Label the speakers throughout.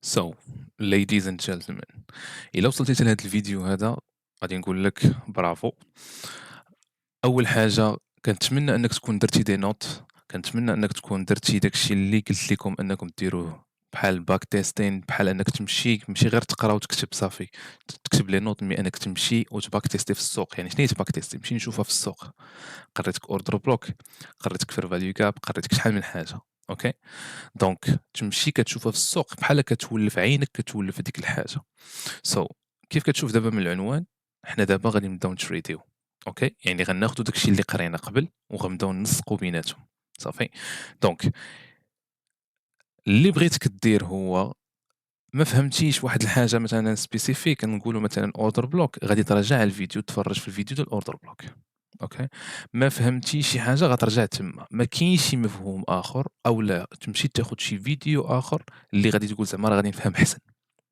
Speaker 1: So, ladies and gentlemen، إلا وصلتِ لهذا الفيديو هذا غادي نقول لك برافو. أول حاجة كنتمنى أنك تكون درتي دي نوت، كنتمنى أنك تكون درتي داك الشي اللي قلت لكم أنكم ديروه، بحال back testing، بحال أنك تمشي ماشي غير تقرا وتكتب صافي، تكتب لي نوت، مي أنك تمشي وتباك تيستي في السوق. يعني شنو هي تباك تيستي؟ نمشي نشوفها في السوق، قريتك order block، قريتك fair value gap، قريتك شحال من حاجة. أوكي، دونك تمشي كتشوفها في السوق بحال كتولف عينك كتولف هذيك الحاجة. كيف كتشوف دابا من العنوان، حنا دابا غادي نبداو نتريديو. أوكي، يعني غناخدو داكشي اللي قرينا قبل وغنبداو ننسقو بيناتهم. صافي، دونك اللي بغيتك دير هو ما فهمتيش واحد الحاجة مثلًا specific، نقولوا مثلًا order block، غادي ترجع الفيديو تفرج في الفيديو ديال order block. أوكي، ما فهمتيش شي حاجة غترجع تما، ما كاينش شي مفهوم آخر أولا تمشي تاخد شي فيديو آخر اللي غادي تقول زعما راه غادي نفهم أحسن.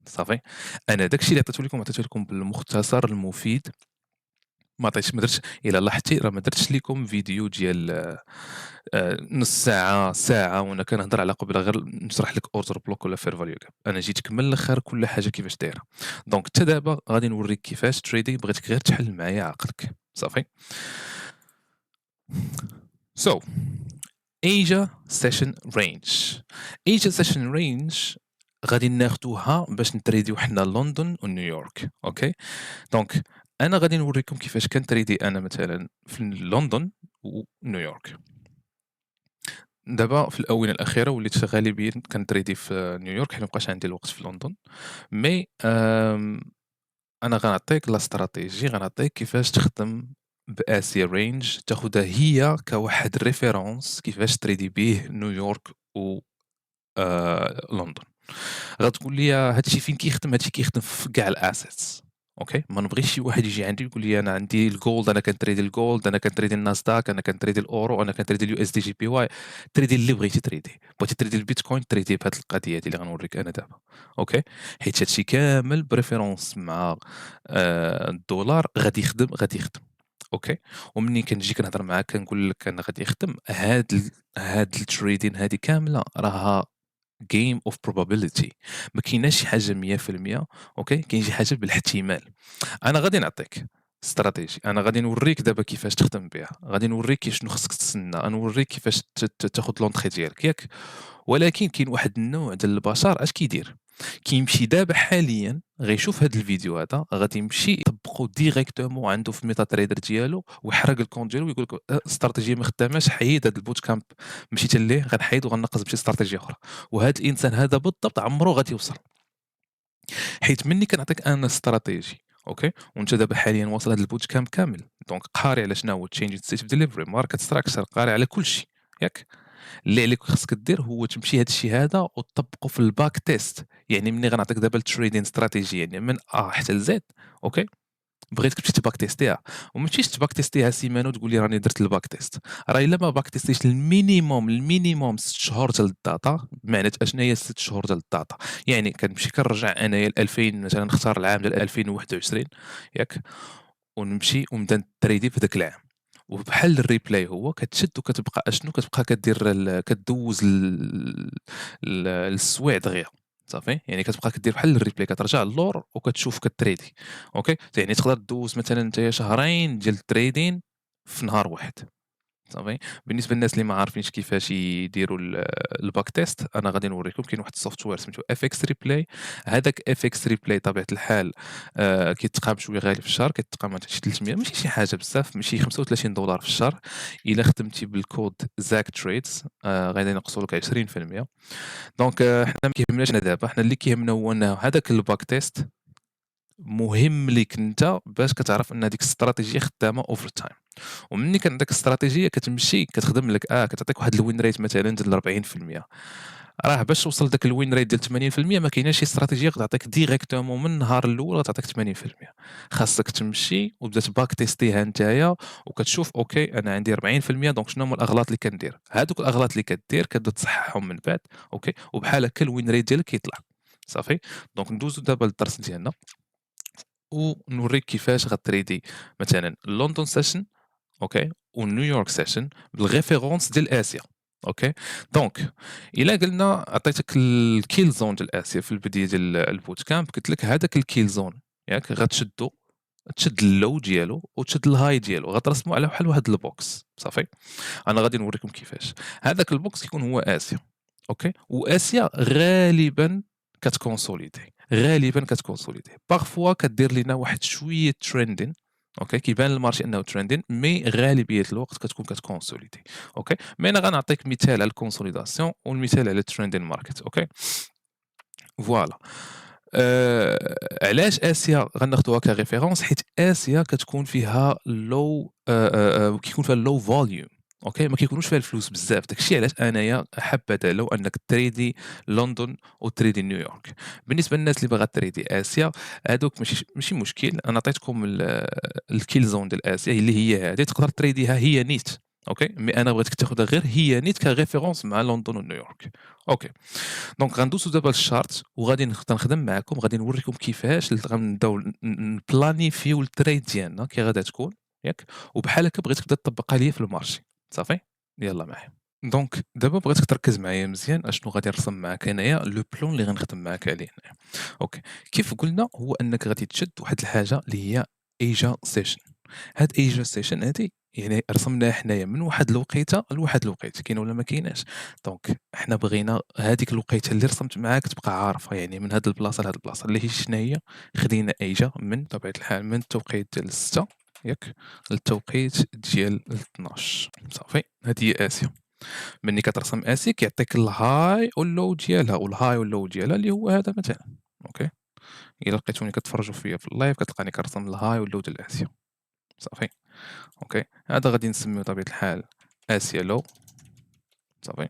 Speaker 1: صافي، أنا داك الشي اللي عطيته لكم بالمختصر المفيد، ما درتش. إلا لاحظتي راه ما درتش ليكم فيديو ديال نُص ساعة، ساعة، وأنا كنهضر على قبيله غير نشرح لك order block ولا fair value gap. أنا جيتك من الآخر كل حاجة كيفاش دايرة. دونك حتى دابا غادي نوريك كيفاش trading، بغيتك غير تحل معايا عقلك. صافي. So Asia session range. Asia session range غادي ناخدوها باش نتريديو حنا لندن ونيويورك. أوكي، دونك أنا غادي نوريكم كيفاش كنتريدي أنا مثلًا في لندن ونيويورك. دابا في الآونة الأخيرة وليت غالبيًا كنتريدي في نيويورك حيت ما بقاش عندي الوقت في لندن. مي أنا غنعطيك لا استراتيجي، غنعطيك كيفاش تخدم بآسيا رينج، تاخدها هي كواحد ريفيرونس كيفاش تريدي بيه نيويورك و لندن. غتقول لي هاد الشي فين كيخدم؟ هاد الشي كيخدم في كاع الassets. أوكي، ما نبغيش شي واحد يجي عندي يقول لي أنا عندي الgold، أنا كنتريدي الgold، أنا كنتريدي الناسداك، أنا كنتريدي الأورو، أنا كنتريدي الUSD/JPY. تريدي اللي بغيتي تريدي، بغيتي تريدي البيتكوين تريديه بهاد القضية هادي اللي غنوريك أنا دابا. أوكي، حيت هاد الشي كامل بريفيرونس مع الدولار غادي يخدم، غادي يخدم. أوكي، ومني كنجي كنهضر معاك كنقول لك أنا غادي يخدم، هاد التريدين هادي كاملة راها game of probability. ما كايناش شي حاجة 100%. أوكي، كاين شي حاجة بالاحتمال. أنا غادي نعطيك استراتيجي، أنا غادي نوريك دابا كيفاش تخدم بها، غادي نوريك شنو خصك تسنى، غنوريك كيفاش تاخد لونطخي ديالك ياك. ولكن كاين واحد النوع ديال البشر اش كيدير، كيمشي دابا حاليا غيشوف هذا الفيديو هذا، غادي يمشي يطبقو ديريكتومون عنده في الميتا تريدر ديالو ويحرق الكونت ديالو ويقول لك الاستراتيجيه ما خداماش، حيد هذا البوت كامب مشيت ليه غنحيد وغنقص بشي استراتيجيه اخرى. وهذا الانسان هذا بالضبط عمره غادي يوصل، حيت مني كنعطيك انا استراتيجي. اوكي، وانت دابا حاليا واصل هذا البوت كامب كامل، دونك قاري على شنو هو تشينج ستيت اوف ديليفري، ماركت ستراكشر، قاري على كل شيء ياك. اللي عليك خاصك دير هو تمشي هاد الشي هذا وتطبّقه في الback test. يعني ملي غنعطيك دابا الtrading strategy يعني من A حتى لZ. أوكي، بغيتك تمشي تباك تيستيها، وما تمشيش تباك تيستيها سيمانة وتقول لي راني درت الback test. راه إلا ما باك تيستيش المينيموم 6 شهور ديال الداتا. بمعنى أشنا هي 6 شهور ديال الداتا؟ يعني كنمشي كنرجع أنايا ل2000 مثلًا، نختار العام ديال 2021 ياك، ونمشي ونبدا نتريدي في ذاك العام. وبحال الreplay هو كتشد وكتبقى أشنو، كتبقى كدير كدوّز السوايع دغيا. صافي، يعني كتبقى كدير بحال الreplay، كترجع للور وكتشوف كتريدي. أوكي، يعني تقدر دوّز مثلًا نتايا شهرين ديال الtrading في نهار واحد. صافي، بالنسبة للناس اللي ما عارفينش كيفاش يديروا الback test، أنا غادي نوريكم. كاين واحد الsoftware سميتو FX Replay. هذاك FX Replay طبيعة الحال كيتقام شوية غالي في الشهر، كيتقام شي 300، ماشي شي حاجة بزاف، ماشي $35 في الشهر. إلا خدمتي بالكود ZAK Trades غادي ينقصوا لك 20%. دونك حنا ما كيهمناش حنا دابا، حنا اللي كيهمنا هو أنه هذاك الback test مهم ليك أنت باش كتعرف أن هذيك الاستراتيجية خدامة over time. ومني كان عندك استراتيجية كتمشي كتخدم لك كتعطيك واحد الwin rate مثلًا ديال 40%. راه باش توصل لداك الwin rate ديال 80% ما كايناش شي استراتيجية غتعطيك ديريكتومون من النهار الأول غتعطيك 80%. خاصك تمشي وتبدا تباك تيستيها نتايا وكتشوف أوكي أنا عندي 40%، دونك شنو هما الأغلاط اللي كندير. هادوك الأغلاط اللي كدير كتبدا تصححهم من بعد. أوكي، وبحال هكا الwin rate ديالك كيطلع. صافي، دونك ندوزو دابا للدرس ديالنا ونوريك كيفاش غتريدي مثلًا لندن session. أوكي، ونيويورك سيشن بالريفيرونس ديال آسيا. أوكي، دونك إلا قلنا عطيتك الkill zone ديال آسيا في البداية ديال الboot camp قلت لك هذاك الkill zone ياك غتشدو، تشد الlow ديالو وتشد الhigh ديالو، غترسمو على بحال واحد الbox صافي. أنا غادي نوريكم كيفاش. هذاك الbox كيكون هو آسيا، أوكي، وآسيا غالبًا كتكونسوليدي، غالبًا كتكونسوليدي، parfois كدير لينا واحد شوية trending أوكي، كيبان للمارشي أنه trending مي غالبية الوقت كتكون كتكونسوليدي، أوكي، مي أنا غنعطيك مثال على الconsolidation والمثال على الtrending market أوكي. فوالا. علاش آسيا غناخدوها كريفيرونس؟ حيت آسيا كتكون فيها low كيكون فيها low volume أوكي، ما كيكونوش فيها الفلوس بزاف، داك الشيء علاش أنايا حابذا لو أنك تريدي لندن وتريدي نيويورك. بالنسبة للناس اللي باغا تريدي آسيا هادوك ماشي مشكل، أنا عطيتكم الkill zone ديال آسيا اللي هي هادي تقدر تريديها هي نيت أوكي، مي أنا بغيتك تاخدها غير هي نيت كريفيرونس مع لندن ونيويورك أوكي. دونك غندوزو دابا للشارت وغادي نخدم معاكم، غادي نوريكم كيفاش غنبداو نبلانيفيو التريد ديالنا كي غادا تكون ياك، وبحال هكا بغيتك تبدا تطبقها ليا في المارشي صافي. يلاه معايا. دونك دابا بغيتك تركز معايا مزيان اشنو غادي نرسم معاك هنايا لو بلون اللي غنخدم معاك عليه هنايا. اوكي، كيف قلنا هو انك غادي تشد واحد الحاجه اللي هي ايجا سيشن. هاد ايجا سيشن هادي يعني رسمناها حنايا من واحد الوقيته لواحد الوقيته، كاينه ولا ما كايناش. دونك حنا بغينا هذيك الوقيته اللي رسمت معاك تبقى عارفه، يعني من هاد البلاصه لهاد البلاصه اللي هي شنو هي. خدينا ايجا من بطبيعه الحال من التوقيت ديال 6 ياك للتوقيت ديال 12 صافي. هذه هي اسيا. ملي كترسم اسيا كيعطيك الهاي واللو ديالها، والهاي واللو ديالها اللي هو هذا مثلا اوكي. الا لقيتوني كتفرجوا فيا في اللايف كتلقاني كنرسم الهاي واللو ديال اسيا صافي. أوكي، هذا غادي نسميو بطبيعة الحال آسيا لو صافي،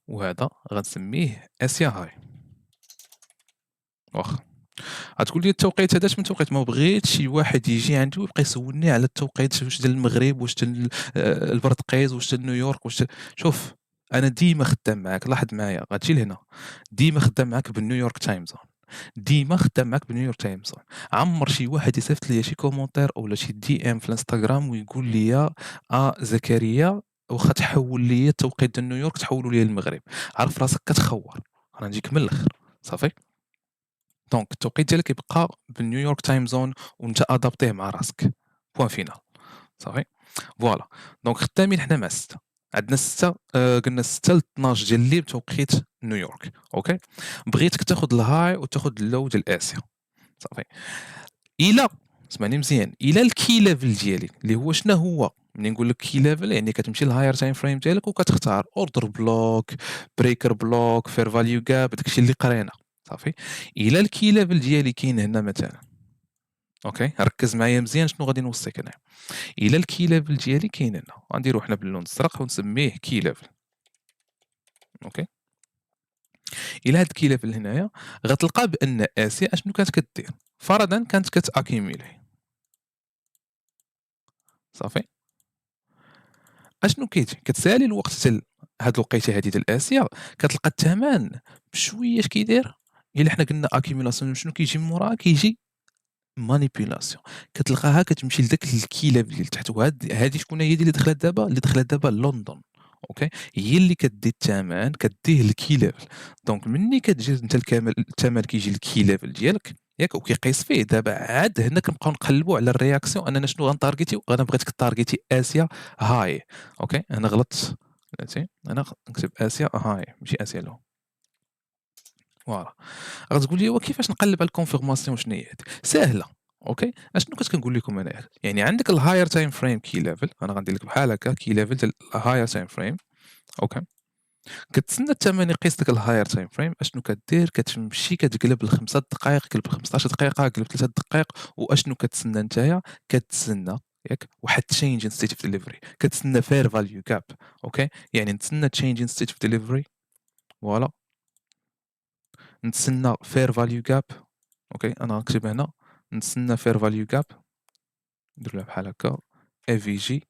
Speaker 1: وهذا غنسميه آسيا هاي. واخا غتقول لي التوقيت هذا اش من توقيت، ما بغيتش شي واحد يجي عندي ويبقى يسولني على التوقيت واش ديال المغرب واش ديال البرتقيز واش ديال نيويورك واش شوف انا ديما خدام معاك، لاحظ معايا غتجي لهنا ديما خدام معاك بالنيويورك تايم زون، ديما خدام معاك بنيويورك تايمز. عمر شي واحد يصيفط ليا شي كومونتير اولا شي دي ام في الانستغرام ويقول لي زكريا واخا تحول ليا التوقيت ديال نيويورك تحولوا ليا المغرب، عرف راسك كتخور، انا نجيك من الاخر صافي. دونك التوقيت ديالك يبقى بالنيويورك تايم زون وانت ادابتيه مع راسك بوان فينال صافي. فوالا. دونك خدامين حنا مع 6 عندنا 6 قلنا 6 ل 12 ديال الليل بتوقيت نيويورك اوكي. بغيتك تاخذ الهاي وتاخذ اللو ديال اسيا صافي. الا اسمعني مزيان، الا الكي ليفل ديالي اللي هو شنو هو، ملي نقول لك كي ليفل يعني كتمشي للهاير تايم فريم ديالك وكتختار اوردر بلوك بريكر بلوك فير فاليو جاب داكشي اللي قرينا صافي. الا الكي ليفل ديالي كاين هنا مثلا اوكي، ركز معايا مزيان شنو غادي نوصيك هنا. الا الكي ليفل ديالي كاين هنا غنديرو حنا باللون الزرق ونسميه كي ليفل اوكي. الا هاد الكي ليفل هنايا غتلقى بان اسيا اشنو كانت كدير، فرضا كانت كتاكيميلي صافي. اشنو كيجي كتسالي الوقت ديال هاد الوقيته هادي ديال اسيا كتلقى الثمن بشويه اش كيدير. الا حنا قلنا اكيميلاسيون شنو كيجي من موراها، كيجي مانيبيولاسيون، كتلقاها كتمشي لداك الكي ليفل اللي تحت. هادي شكون هي اللي دخلت دابا، اللي دخلت دابا لندن اوكي، هي اللي كدي الثمن كديه الكي ليفل. دونك ملي كتجي انت الثمن كيجي الكي ليفل ديالك ياك وكيقيس فيه، دابا عاد هنا كنبقاو نقلبوا على الرياكسيون اننا شنو غنتارغيتي. انا بغيتك تارغيتي اسيا هاي اوكي. انا غلطت بلاتي، انا نكتب اسيا هاي ماشي اسيا لو. فوالا. غتقول لي كيفاش نقلب على الكونفيرماسيون شنو هي هادي؟ ساهله اوكي. اشنو كنت كنقول لكم انا، يعني عندك الهاير تايم فريم كي ليفل، انا غندير لك بحال هكا كي ليفل ديال الهاير تايم فريم اوكي. كتسنى الثمن يقيس داك الهاير تايم فريم، اشنو كدير كتمشي كتقلب ل5 دقائق قلب 15 دقيقه قلب 3 دقائق. واشنو كتسنى نتايا، كتسنى ياك واحد تشينج ان ستيت اوف ديليفري، كتسنى فير فاليو جاب اوكي. يعني نتسنى تشينج ان ستيت اوف ديليفري فوالا، نتسنى فير فاليو جاب اوكي. انا غنكتب هنا نتسنى فير فاليو جاب، ندير لها بحال هكا اي في جي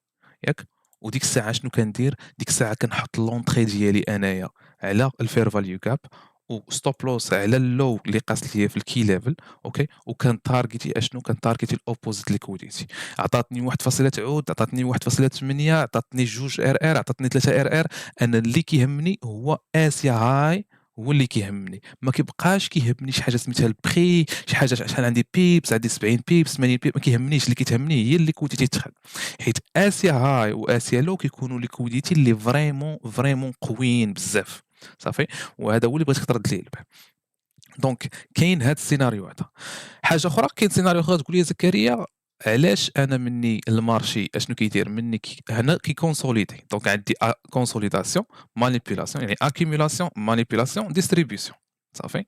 Speaker 1: ياك. وديك الساعه شنو كندير، ديك الساعه كنحط لونطري ديالي انايا على الفير فاليو جاب وستوب لوس على اللو اللي قاست ليا في الكي ليفل. اوكي، وكان تارجيتي اشنو؟ كان تارجيتي الاوبوزيت ليكويديتي. عطاتني 1.9، عطاتني 1.8، عطاتني 2 ار ار، عطاتني 3 ار ار. انا اللي كيهمني هو اسيا هاي، هو اللي كيهمني. ما كيبقاش كيهمني شي حاجه سميتها البخي، شي حاجه شحال عندي بيبس، عندي 70 بيبس 80 بيبس، ما كيهمنيش. اللي كيتهمني هي الليكويديتي تدخل، حيت اسيا هاي واسيا لو كيكونوا ليكويديتي اللي فريمون قويين بزاف. صافي، وهذا هو اللي بغيتك ترد ليه البال. دونك كاين هاد السيناريو هذا. حاجه اخرى، كاين سيناريو اخر تقول لي زكريا علاش انا مني المارشي اشنو كيدير مني هنا كونسوليدي. دونك عندي كونسوليداسيون، مانيبيولاسيون، يعني اكيميلاسيون، مانيبيولاسيون، ديستريبيسيون. صافي،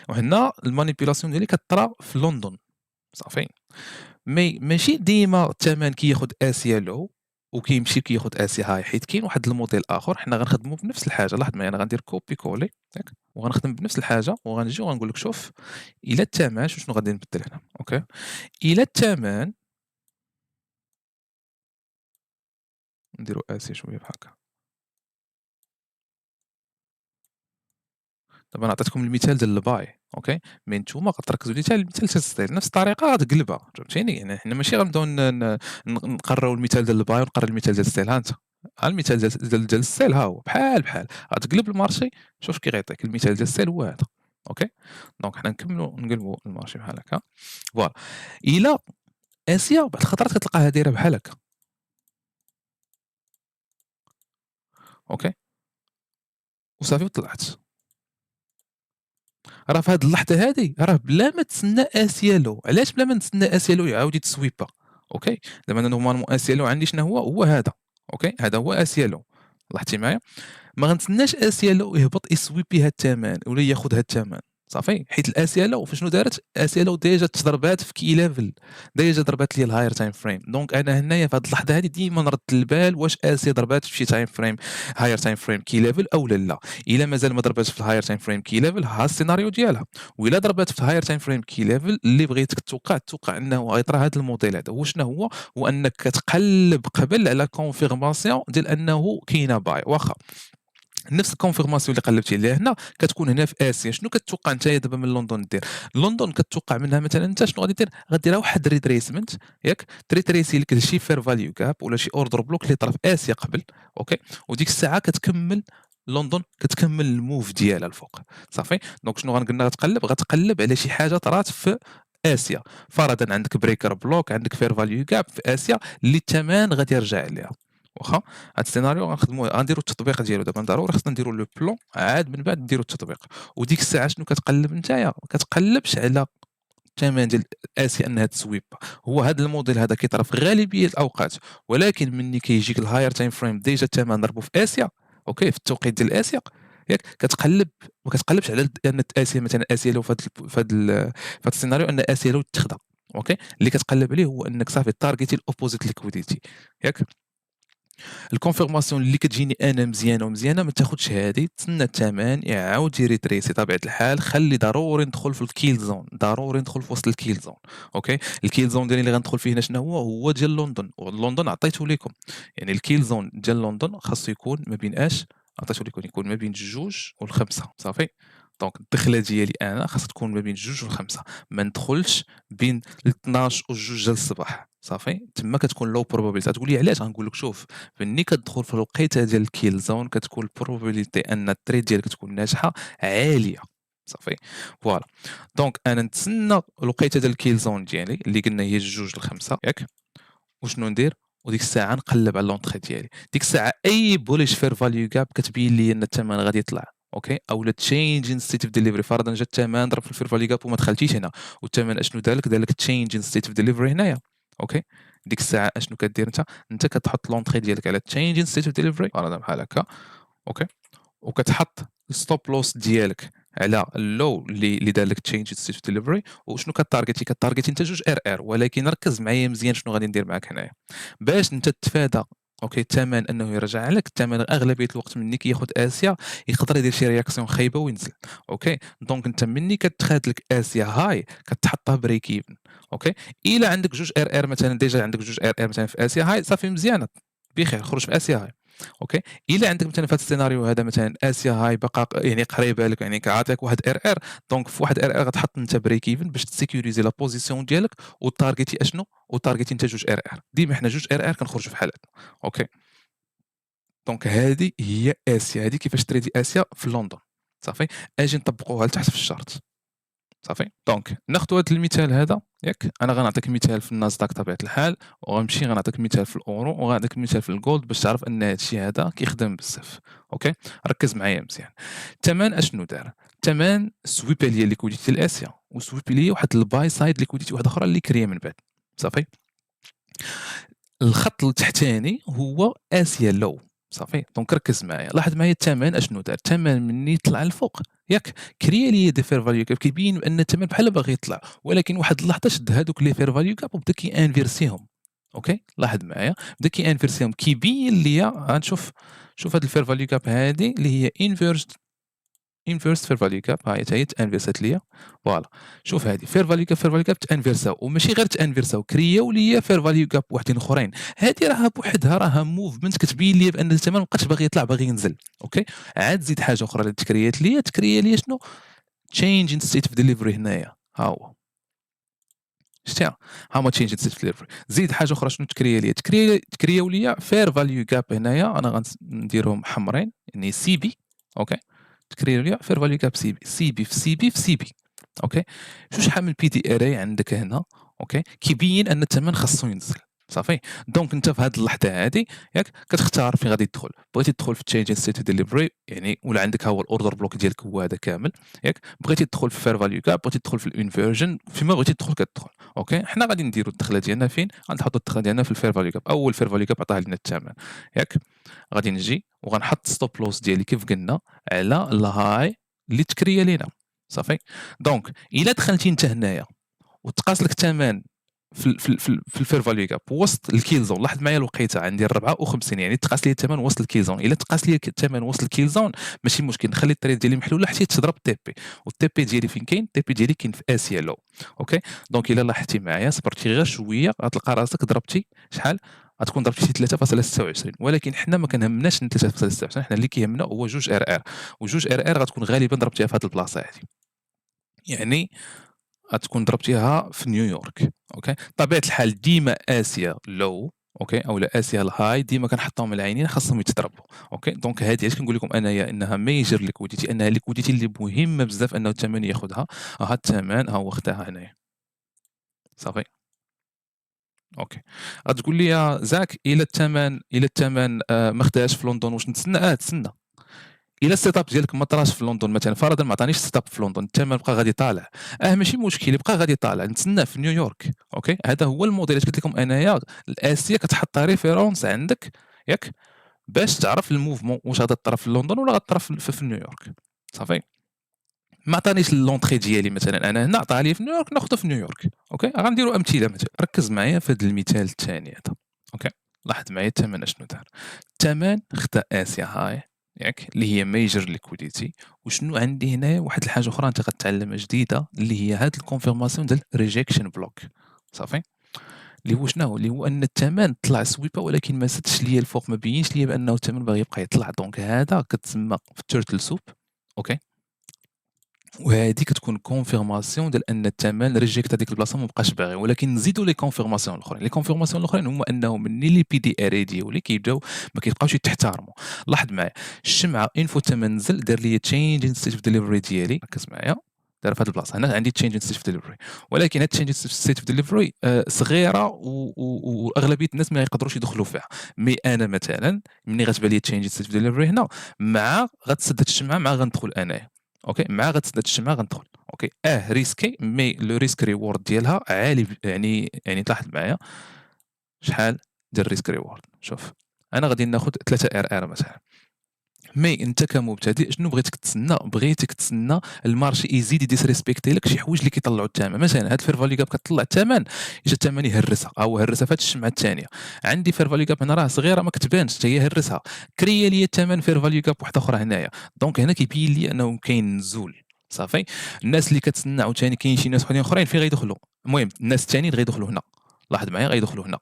Speaker 1: وهنا المانيبيولاسيون ديالي كطرا في لندن. صافي، ماشي ديما الثمن كياخد اسيا لو وكيمشي كياخد اسيا هاي، حيت كاين واحد الموديل اخر حنا غنخدموا بنفس الحاجه. لاحظ معايا، انا غندير كوبي كولي ياك، وغنخدم بنفس الحاجه، وغنجي وغنقول لك شوف الى الثمن شنو غادي نبدل هنا. اوكي، الى الثمن نديرو اسيا شويه بحال هكا. دابا انا عطيتكم المثال ديال الباي. اوكي، مي نتوما غتركزوا لي حتى المثال تستيل نفس الطريقه غتقلبها. فهمتيني؟ يعني حنا ماشي غنبداو نقرروا المثال ديال الباي ونقرر المثال ديال الستيل. ها انت، ها المثال ديال الستيل ها هو بحال غتقلب المارشي. شوف كي غيعطيك المثال ديال الستيل هو هذا. اوكي، دونك حنا نكملوا نقلبوا المارشي بحال هكا. فوالا، الا اسيا بعض الخطرات كتلقاها دايره بحال هكا. اوكي، وصافي وطلعت. راه في هاد اللحظة هادي راه بلا ما تسنى اسيالو. علاش بلا ما نتسنى اسيالو يعاود يتسويبا؟ اوكي، دابا انا نورمالمون اسيالو عندي شنو هو؟ هو هذا. اوكي، هذا هو اسيالو. لاحظتي معايا؟ ما غنتسناش اسيالو يهبط يسويبي هاد الثمن ولا ياخذ هاد الثمن. صافي، حيت الاسيالو فشنو دارت؟ اسيالو ديجا تضربات في كي ليفل، ديجا ضربات لي الهاير تايم فريم. دونك انا هنايا في هاد اللحظه هادي ديما نرد البال واش اسيا ضربات في شي تايم فريم هاير تايم فريم كي ليفل او لا. الا مازال ما ضرباتش في الهاير تايم فريم كي ليفل، ها السيناريو ديالها. والا ضربات في الهاير تايم فريم كي ليفل، اللي بغيتك توقع انه غيطرا هذا الموديل هذا. هو شنو هو؟ هو انك كتقلب قبل على كونفيرماسيون ديال انه كاينه باي. واخا نفس الكونفيرماسيون اللي قلبتي عليها هنا كتكون هنا في اسيا. شنو كتوقع انت دابا من لندن دير؟ لندن كتوقع منها مثلا انت شنو غادي دير؟ غديرها واحد ريتريسمنت ياك، تريسي لك شي فير فاليو جاب ولا شي اوردر بلوك اللي طرا في اسيا قبل. اوكي، وديك الساعه كتكمل لندن كتكمل الموف ديالها الفوق. صافي، دونك شنو غنقولنا؟ غتقلب على شي حاجه طرات في اسيا. فرضا عندك بريكر بلوك، عندك فير فاليو جاب في اسيا اللي الثمن غادي يرجع عليها. واخا هاد السيناريو غنخدموه، غنديرو التطبيق ديالو دابا. ضروري خصنا نديرو لو بلون عاد من بعد نديرو التطبيق. وديك الساعه شنو كتقلب نتايا؟ ما كتقلبش على الثمن ديال اسيا انها تسويب. هو هذا الموديل هذا كيطرا في غالبيه الاوقات، ولكن ملي كيجيك الهاير تايم فريم ديجا الثمن ضربو في اسيا. اوكي، في التوقيت ديال اسيا ياك كتقلب. ما كتقلبش على ان اسيا مثلا اسيا لو في هذا السيناريو ان اسيا لو تخدع. اوكي، اللي كتقلب عليه هو انك صافي تارجيتي الاوبوزيت ليكويديتي ياك. الكونفيرماسيون اللي كتجيني انا مزيانه ما تاخذش هذه، تسنى الثمن يعاود يريتريسي. طبيعه الحال خلي ضروري ندخل في الكيل زون، ضروري ندخل في وسط الكيل زون. اوكي، الكيل زون ديالي اللي غندخل فيه هنا شنو هو؟ هو ديال لندن. ولندن عطيته لكم، يعني الكيل زون ديال لندن خاصو يكون ما بين عطيته لكم يكون ما بين 2 و5. صافي، دونك الدخله ديالي انا خاصها تكون ما بين 2 و5، ما ندخلش بين 12 و 2 ديال الصباح. صافي، تما كتكون لو بروبابيلتي. تقول لي علاش؟ غنقول لك شوف، ملي كتدخل في الوقيته ديال الكيل زون كتكون البروبابيليتي ان التريد ديالك تكون ناجحه عاليه. صافي، فوالا. دونك انا نتسنى الوقيته ديال الكيل زون ديالي اللي قلنا هي 2 ل5 ياك. وشنو ندير؟ وديك الساعه نقلب على لونطري ديالي. ديك الساعه اي بوليش فير فاليو جاب كتبين لي ان الثمن غادي يطلع. اوكي، اولا تشينج ان ستيت اوف ديليفري. فرضا جا الثمن ضرب في الفير فاليو جاب وما دخلتيش هنا، والثمن اشنو دار لك تشينج ان ستيت اوف ديليفري هنايا. اوكي، ديك الساعه اشنو كدير انت؟ انت كتحط لونطري ديالك على تشينج ان ستيت اوف ديليفري فرضا بحال هكا. اوكي، وكتحط الستوب لوس ديالك على اللو اللي دار لك تشينج ستيت اوف ديليفري. وشنو كتارجيتي انت 2 ار ار. ولكن ركز معايا مزيان شنو غادي ندير معاك هنايا باش انت تتفادى اوكي الثمن انه يرجع لك. الثمن اغلبيه الوقت مني كياخذ اسيا يقدر يدير شي رياكسيون خايبه وينزل. اوكي، دونك انت مني كتخاد لك اسيا هاي كتحطها بريك ايفن. اوكي، الا عندك 2 ار ار مثلا، ديجا عندك 2 ار ار مثلا في اسيا هاي، صافي مزيانه بخير، خرج في اسيا هاي. اوكي. الا عندك مثلا في هذا السيناريو هذا مثلا اسيا هاي بقى يعني قريبه لك، يعني كعطيك واحد ار دونك في واحد ار غتحط انت بريك ايفن باش تسيكوريزي لا بوزيسيون ديالك وتارجيتي اشنو، وتارجيتي انت جوج ار ديما حنا جوج ار كنخرجوا في حالاتنا. اوكي. دونك هذه هي اسيا، هذه كيفاش تريدي اسيا في لندن. صافي. اجي نطبقوها لتحت في الشارت. صافي. دونك ناخذ هذا المثال هذا ياك، انا غنعطيك مثال في الناسداك طبيعه الحال، وغنمشي غنعطيك مثال في الاورو، وغنعطيك مثال في الجولد باش تعرف ان هذا الشيء هذا كيخدم بزاف. اوكي. ركز معايا مزيان. الثمن اشنو دار؟ الثمن سويب ليا ليكويديتي لاسيا، وسويب ليا واحد الباي سايد ليكويديتي واحده اخرى اللي كريا من بعد. صافي. الخط التحتاني هو اسيا لو. صافي. دونك ركز معايا، لاحظ معايا الثمن اشنو دار. الثمن مني طلع الفوق ياك كريا لي دي فير فاليو كاب، كيبين ان الثمن بحال باغي يطلع، ولكن واحد اللحظه شد هذوك لي فير فاليو كاب وبدا كيانفيرسيهم. اوكي. لاحظ معايا بدا كيانفيرسيهم، كيبين ليا غنشوف. شوف هاد الفير فاليو كاب هادي اللي هي انفيرس فير فاليو كاب، ها هي تانفيرسات ليا. فوالا. شوف هذه فير فاليو كاب، فير فاليو كاب تانفيرساو، وماشي غير تانفيرساو، كرياو ليا فير فاليو كاب وحدين اخرين. هذه راها بوحدها راها موفمنت كتبين ليا بان الثمن مابقاش باغي يطلع باغي ينزل. اوكي. عاد زيد حاجه اخرى اللي تكريات ليا، تكريا ليا شنو؟ تشينج ان ستيت اوف ديليفري هنايا. ها هو شتيها. ها هما تشينج ان ستيت اوف ديليفري. زيد حاجه اخرى شنو تكريا ليا؟ تكرياو ليا فير فاليو كاب هنايا، انا غنديرهم حمرين يعني سي بي. اوكي. تكرير ليا فير فاليو كاب سي بي، سي بي في سي بي في سي بي. اوكي. شحال من بي دي اري عندك هنا. اوكي. كيبين ان الثمن خاصو ينزل. صافي. دونك انت في هذه اللحظه هذه ياك كتختار فين غادي تدخل. بغيتي تدخل في تشينج ستيت ديليفري يعني، ولا عندك ها هو الاوردر بلوك ديالك هو هذا كامل ياك. بغيتي تدخل في فير فاليو كاب، بغيتي تدخل في الانفيرجن، فيما بغيتي تدخل كتدخل. اوكي. حنا غادي نديروا الدخله ديالنا فين؟ غنحطوا الدخله ديالنا في الفير فاليو كاب. اول فير فاليو كاب عطاه لنا الثمن ياك. غادي نجي وغنحط ستوب لوس ديالي كيف قلنا على الهاي اللي تكريا لينا. صافي. دونك الا دخلتي انت هنايا وتقاس لك الثمن في الفير فاليو كاب وسط الكيلزون، لاحظ معايا الوقيته عندي 54 يعني تقاس لي الثمن وسط الكيلزون. الا تقاس لي الثمن وسط الكيلزون ماشي مشكل، نخلي الطريق ديالي محلوله حتى تضرب تي بي. والتي بي ديالي فين كاين؟ التي بي ديالي كاين في اسيا لو. اوكي. دونك الا لاحظتي معايا صبرتي غير شويه غتلقى راسك ضربتي شحال؟ غتكون ضربتي شي 3.26، ولكن حنا ما كنهمناش 3.26، حنا اللي كيهمنا هو جوج ار وجوج ار غتكون غالبا ضربتيها في هذه البلاصه هذه، يعني غتكون ضربتيها في نيويورك. اوكي. طبيعه الحال ديما اسيا لو. اوكي. او لا اسيا الهاي ديما كنحطهم العينين خاصهم يتضربوا. اوكي. دونك هذه علاش كنقول لكم انايا انها ميجر ليكويديتي، انها ليكويديتي اللي مهمه بزاف انه الثمن ياخذها. ها الثمن ها هو خداها هنايا. صافي. اوكي. غتقول لي يا زاك الى الثمن ما خداهاش في لندن واش نتسنى؟ تسنى. الا السيت اب ديالك ما طراش في لندن مثلا، فرضا ما عطانيش السيت اب في لندن، الثمن بقى غادي طالع. ماشي مشكل يبقى غادي طالع، نتسناه في نيويورك. اوكي. هذا هو الموديل اللي قلت لكم انايا. الاسيا كتحط ريفيرونس عندك ياك باش تعرف الموفمون واش غادي طرا في لندن ولا غطرا في نيويورك. صافي. ما عطانيش لونطري ديالي مثلا انا هنا، عطاها لي في نيويورك، ناخذها في نيويورك. اوكي. غنديروا امثله مثلا. ركز معايا في هذا المثال الثاني هذا. اوكي. لاحظ معايا الثمن اشنو دار. الثمن خدا اسيا هاي ياك اللي هي ميجر ليكويديتي. وشنو عندي هنايا واحد الحاجه اخرى انت غتعلمها جديده اللي هي هاد الكونفيرماسيون ديال ريجيكشن بلوك. صافي. اللي هو شنو؟ اللي هو ان الثمن طلع سويبه ولكن ما زادش ليا الفوق، ما بينش ليا بانه الثمن باغي يبقى يطلع. دونك هذا كتسمى في التيرتل سوب. اوكي. وهذه كتكون كونفيرماسيون ديال ان الثمن ريجيكت هذيك البلاصه ما بقاش باغي، ولكن نزيدوا لي كونفيرماسيون الاخرين. لي كونفيرماسيون الاخرين هما انه مني لي بي دي ار ديالي كيبداو ما كيبقاوش يتحترموا. لاحظ معايا الشمعه انفو الثمن نزل دار لي تشينج ان ستيت اوف ديليفري ديالي. ركز معايا. دار في هذه البلاصه هنا عندي تشينج ان ستيت اوف ديليفري، ولكن هاد تشينج ان ستيت اوف ديليفري صغيره واغلبيه الناس ما يقدروش يدخلوا فيها. مي انا مثلا ملي غتبان لي تشينج ان ستيت اوف ديليفري هنا مع غتسدد الشمعه مع غندخل انايا. اوكي. مع غتسدد الشمعه غندخل. اوكي. ريسكي مي لو ريسك ريورد ديالها عالي يعني تلاحظ معايا شحال ديال الريسك ريورد. شوف انا غادي ناخذ 3 ار مثلا. مي انت كمبتدئ شنو بغيتك تسنى؟ بغيتك تسنى المارشي يزيد يديسريسبكتي لك شي حوايج اللي كيطلعوا الثمن. مثلا هاد فير فاليو كاب كتطلع الثمن، اجا الثمن يهرسها او هرسها في هاد الشمعه الثانيه. عندي فير فاليو كاب هنا راه صغيره ما كتبانش حتى هي هرسها، كريا لي الثمن فير فاليو كاب واحده اخرى هنايا. دونك هنا كيبين لي انه كاين نزول. صافي. الناس اللي كتسنى عاوتاني كاين شي ناس وحدين اخرين فين غيدخلوا؟ المهم الناس الثانيين غيدخلوا هنا. لاحظ معايا غيدخلوا هنا.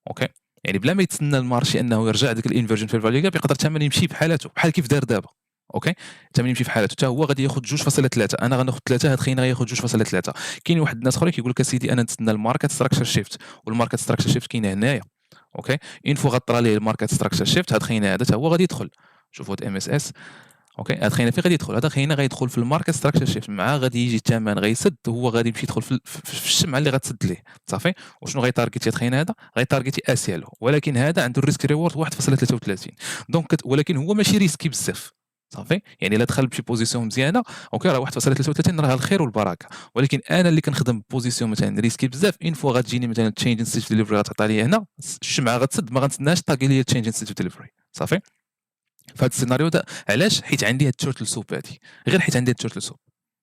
Speaker 1: اوكي. يعني بلا ما يتسنى المارشي انه يرجع داك الانفيرجن في الفاليو جاب، يقدر الثمن يمشي بحالته بحال كيف دار دابا. اوكي، الثمن يمشي بحالته، حتى هو غادي ياخذ 2.3، انا غناخذ 3، هاد خينا غياخذ 2.3. كاين واحد الناس اخرين كيقول لك اسيدي انا نتسنى الماركت ستراكشر شيفت، والماركت ستراكشر شيفت كاين هنايا. اوكي، اون فوا غطرى ليه الماركت ستراكشر شيفت، هاد خينا هذا حتى هو غادي يدخل. شوفوا هاد ام اس اس. اوكي، هاد خينا فين غادي يدخل؟ هذا خينا غيدخل في الماركت ستراكشر شيفت، مع غادي يجي الثمن غيسد، هو غادي يمشي يدخل في الشمعه اللي غتسد ليه. صافي، وشنو غيتارجيتي هاد خينا هذا؟ غيتارجيتي اسيالو، ولكن هذا عنده الريسك ريورد 1.33. دونك ولكن هو ماشي ريسكي بزاف. صافي، يعني الا دخل بشي بوزيسيون مزيانه اوكي راه 1.33 راه الخير والبركه. ولكن انا اللي كنخدم بوزيسيون مثلا ريسكي بزاف، اون فوا غتجيني مثلا تشينج ان ستيج ديليفري غتعطى لي هنا الشمعه غتسد، ما غنتسناش طاقي لي تشينج ان ستيج ديليفري. صافي، في هذا السيناريو ده علاش؟ حيت عندي هاد التورتل سوب هادي، غير حيت عندي التورتل سوب.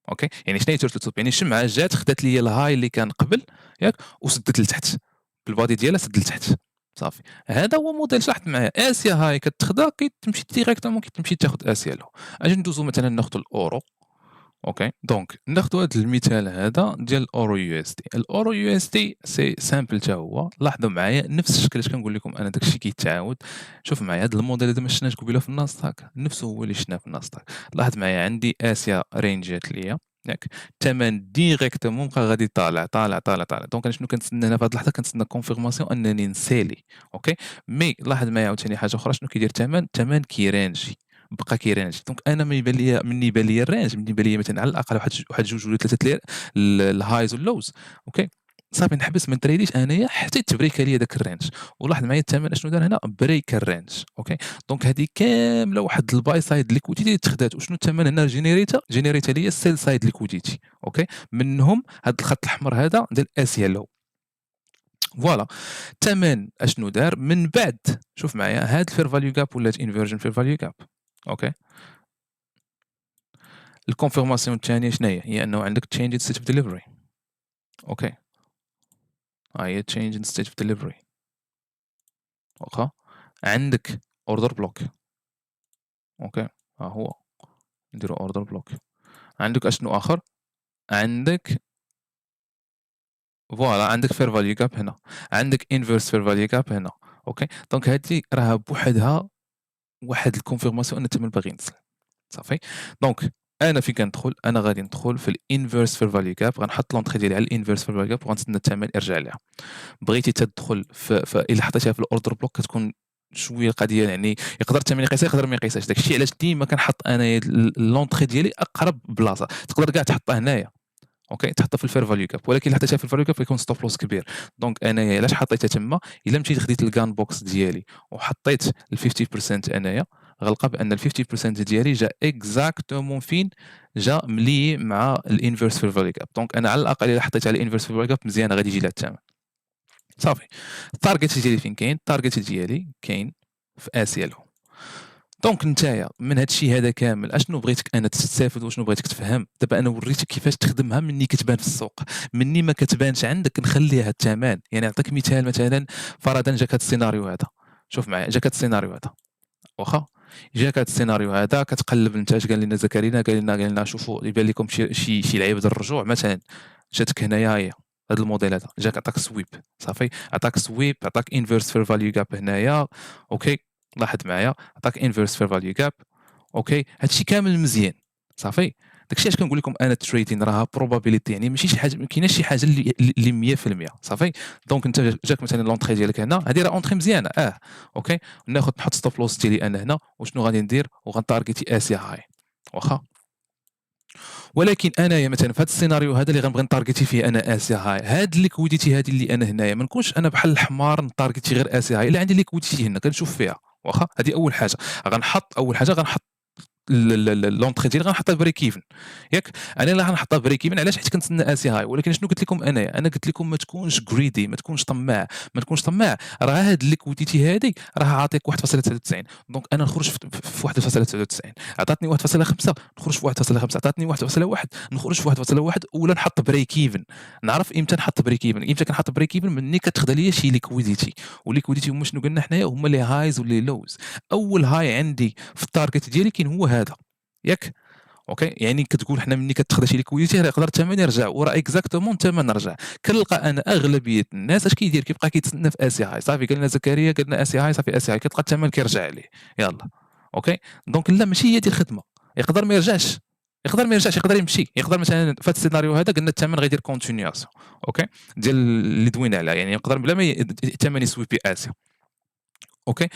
Speaker 1: اوكي، يعني شنو هي تورتل سوب؟ يعني الشمعه جات خدات لي الهاي اللي كان قبل ياك وسدت لتحت بالبادي ديالها، سد لتحت. صافي، هذا هو موديل شحت معايا اسيا هاي كتخدا كتمشي ديريكتومون كتمشي تاخذ اسيا له. اجي ندوزو مثلا ناخذ الاورو. اوكي، دونك ناخذ هذا المثال هذا ديال الاورو يو اس دي. الاورو يو اس دي سي سامبل حتى هو، لاحظوا معايا نفس الشكل اش كنقول لكم انا، داكشي كيتعاود. شوف معايا هذا الموديل هذا ما شفناش قبيله في الناستاك، نفسه هو اللي شفناه في الناستاك. لاحظ معايا عندي اسيا رينجات ليا ياك، الثمن ديريكتومون بقى غادي طالع طالع طالع طالع. دونك انا شنو كنتسنى هنا في هذه اللحظه؟ كنتسنى كونفيرماسيون انني نسالي. اوكي، مي لاحظ معايا عاوتاني حاجه اخرى، شنو كيدير الثمن كيرانجي، بقى كيرانجي. دونك انا ما يبان ليا، مني يبان ليا الرانج، مني يبان ليا مثلا على الاقل واحد جوج ولا ثلاثه الهايز واللوز. اوكي، صافي نحبس ما نتريديش انايا حتى تبريكا ليا داك الرانج. ولاحظ معايا الثمن اشنو دار هنا؟ بريك الرانج. اوكي، دونك هذه كامله واحد الباي سايد ليكويديتي تخدات. وشنو الثمن هنا؟ جينيريتا ليا السيل سايد ليكويديتي. اوكي، منهم هذا الخط الاحمر هذا ديال اسيا لو. فوالا، الثمن اشنو دار من بعد؟ شوف معايا هاد الفير فاليو جاب ولات انفيرجن فير فاليو جاب. اوكي، الكونفيرماسيون الثانيه شنو هي انه عندك تشينج ان ستيت اوف ديليفري. اوكي، ها هي تشينج ان ستيت اوف ديليفري. واخا عندك اوردر بلوك. اوكي، ها هو نديرو اوردر بلوك. عندك اشنو اخر؟ عندك فوالا، عندك فير فاليو جاب هنا، عندك انفيرس فير فاليو جاب هنا. اوكي، دونك هذه راها بوحدها واحد الكونفيرماسيون ان الثمن باغي ينزل. صافي، دونك انا فين كندخل؟ انا غادي ندخل في الانفيرس فير فاليو جاب، غنحط لونطري ديالي على الانفيرس فير فاليو جاب وغنتسنى الثمن يرجع ليها. بغيتي تدخل الا حطيتيها في الاوردر بلوك كتكون شويه القضيه، يعني يقدر الثمن يقيسها يقدر ما يقيسهاش. داكشي علاش ديما كنحط انا لونطري ديالي اقرب بلاصه. تقدر كاع تحطها هنايا اوكي، تحطها في الفير فاليو كاب، ولكن الا حطيتها في الفاليو كاب يكون ستوب لوس كبير. دونك انايا علاش حطيتها تما؟ الا مشيت خديت الكان بوكس ديالي وحطيت ال 50% انايا، غنلقى بان ال 50% ديالي جا اكزاكتومون فين جا ملي مع الانفيرس فير فاليو كاب. دونك انا على الاقل الا حطيت على الانفيرس فير فاليو كاب مزيان غادي يجي لها الثمن. صافي، التارجت ديالي فين كاين؟ التارجت ديالي كاين في اسيا له. دونك نتايا من هذا الشيء هذا كامل اشنو بغيتك انا تستافد وشنو بغيتك تفهم؟ دابا انا وريتك كيفاش تخدمها مني كتبان في السوق، مني ما كتبانش عندك نخليها الثمن. يعني نعطيك مثال، مثلا فرضا جاك هذا السيناريو هذا. شوف معايا، جاك هذا السيناريو هذا واخا، جاك هذا السيناريو هذا كتقلب انت اش قال لنا زكريا؟ قال لنا شوفوا يبان لكم شي لعيبه ديال الرجوع مثلا. جاتك هنايا هي هذا الموديل هذا، جاك عطاك سويب. صافي، عطاك سويب، عطاك انفيرس فير فاليو جاب هنايا. اوكي، لاحظ معايا عطاك انفيرس فير فاليو جاب. اوكي، هادشي كامل مزيان. صافي، داكشي علاش كنقول لكم انا التريدين راها بروبابيليتي، يعني ماشي شي حاجه، ما كايناش شي حاجه اللي 100%. صافي، دونك انت جاك مثلا لونطري ديالك هنا، هذه راه اونطري مزيانه اوكي، ناخذ نحط ستوب لوس ديالي انا هنا، وشنو غادي ندير؟ وغنتارجيتي اسيا هاي واخا. ولكن انايا مثلا في هذا السيناريو هذا اللي غنبغي نتارجيتي فيه انا اسيا هاي، هاد الليكويديتي هذه اللي انا هنايا ما نكونش انا بحال الحمار نتارجيتي غير اسيا هاي. الا عندي ليكويديتي هنا كنشوف فيها واخا. هذه اول حاجه غنحط، اول حاجه غنحط لونطري ديالي غنحطها بريك ايفن ياك. انا لا غنحطها بريك ايفن علاش؟ حيت كنتسنى اسي هاي. ولكن شنو قلت لكم انا قلت لكم ما تكونش جريدي، ما تكونش طماع، ما تكونش طماع. راه هاد الليكويديتي هذه راه عاطيك 1.93، دونك انا نخرج في 1.93. عطاتني 1.5 نخرج في 1.5، عطاتني 1.1 نخرج في 1.1، ولا نحط بريك ايفن. نعرف امتى نحط بريك ايفن؟ امتى كنحط بريك ايفن؟ ملي كتخدا ليا شي ليكويديتي. والليكويديتي هما شنو قلنا حنايا؟ هما لي هايز ولي لوز. اول هاي عندي في التارجت ديالي كاين هو هذا ياك. اوكي، يعني كتقول حنا ملي كتاخذ شي ليكويديتي راه يقدر الثمن يرجع، وراه اكزاكتومون الثمن رجع. كنلقى انا اغلبيه الناس اش كيدير، كيبقى كيتسنى في اسي هاي، صافي قال لنا زكريا قال لنا اسي هاي، صافي اسي هاي كتلقى الثمن كيرجع عليه يلا. اوكي، دونك لا ماشي هي ديال الخدمه، يقدر ما يرجعش، يقدر يمشي، يقدر مثلا في هذا السيناريو هذا قلنا الثمن غيدير كونتينياسيون. اوكي، ديال اللي دوينا عليها، يعني يقدر بلا ما الثمن يسوي بي اسي. اوكي،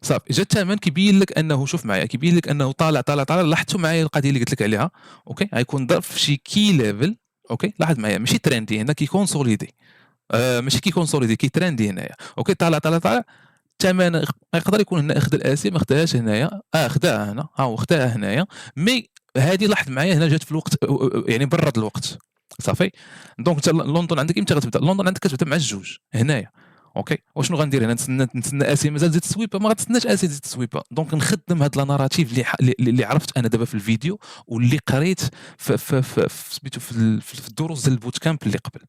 Speaker 1: صافي جا الثمن كيبين لك انه، شوف معايا، كيبين لك انه طالع طالع طالع، لاحظتوا معايا القضيه اللي قلت لك عليها. اوكي، غيكون ضرب في شي كي ليفل. اوكي، لاحظ معايا ماشي تريندي هنا، كيكونسوليدي. ماشي كيكونسوليدي، كيتريندي هنايا. اوكي، طالع طالع طالع، الثمن يقدر يكون هنا اخذ الاسي، ما خداهاش هنايا، خداها هنا، ها هو خداها هنايا. مي هذه لاحظ معايا هنا جات في الوقت، يعني برد الوقت. صافي، دونك انت لندن عندك امتى غتبدا؟ لندن عندك كتبدا مع الجوج هنايا. اوكي، وشنو غندير هنا؟ نتسنى اسي مازال تزيد السويبه؟ ما غتسناش اسي تزيد السويبه. دونك نخدم هاد لا ناراتيف اللي عرفت انا دابا في الفيديو، واللي قريت سميتو في الدروس ديال البوت كامب اللي قبل.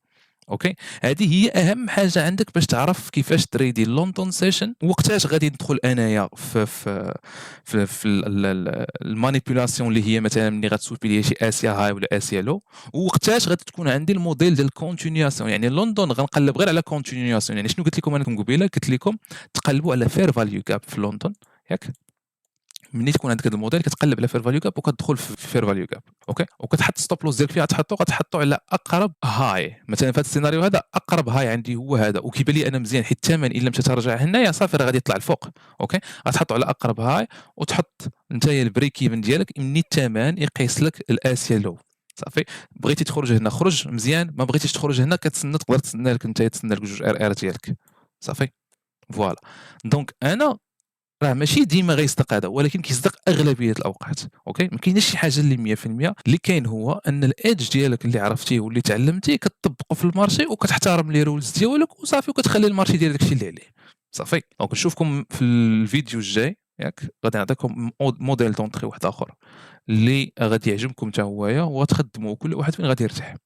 Speaker 1: اوكي، هذه هي اهم حاجه عندك باش تعرف كيفاش تريدي لندن سيشن، وقتاش غادي ندخل انايا في المانيبيولاسيون اللي هي مثلا ملي غتسوبي لي شي اسيا هاي ولا اسيا لو، ووقتاش غادي تكون عندي الموديل ديال الكونتينياسيون. يعني لندن غنقلب غير على كونتينياسيون. يعني شنو قلت لكم انا قبيله؟ قلت لكم تقلبوا على فير فاليو جاب في لندن، ياك؟ ملي تكون عندك هذا الموديل كتقلب على فير فاليو جاب وكتدخل في فير فاليو جاب. اوكي، وكتحط ستوب لوس ديالك فيها، غتحطو على اقرب هاي. مثلا في هذا السيناريو هذا اقرب هاي عندي هو هذا، وكيبان لي انا مزيان حيت الثمن الا مشى ترجع هنايا صافي راه غادي يطلع الفوق. اوكي، غتحطو على اقرب هاي، وتحط نتايا البريك ايفن ديالك مني الثمن يقيس لك الاسيا لو. صافي، بغيتي تخرج هنا خرج مزيان، ما بغيتيش تخرج هنا كتسنى، تقدر تسنى لك نتايا، تسنى لك جوج ار ار ديالك. صافي، فوالا. دونك انا راه ماشي ديما غيصدق هذا، ولكن كيصدق اغلبيه الاوقات. اوكي، ما كاينش شي حاجه اللي 100%. اللي كاين هو ان الايدج ديالك اللي عرفتيه واللي تعلمتيه كتطبقه في المارشي، وكتحترم لي رولز ديالك وصافي، وكتخلي المارشي ديال داكشي اللي عليه. صافي، دونك نشوفكم في الفيديو الجاي، ياك؟ غادي نعطيكم موديل دونطري واحد اخر اللي غادي يعجبكم حتى هويا، وغتخدموا كل واحد فين غادي يرتاح.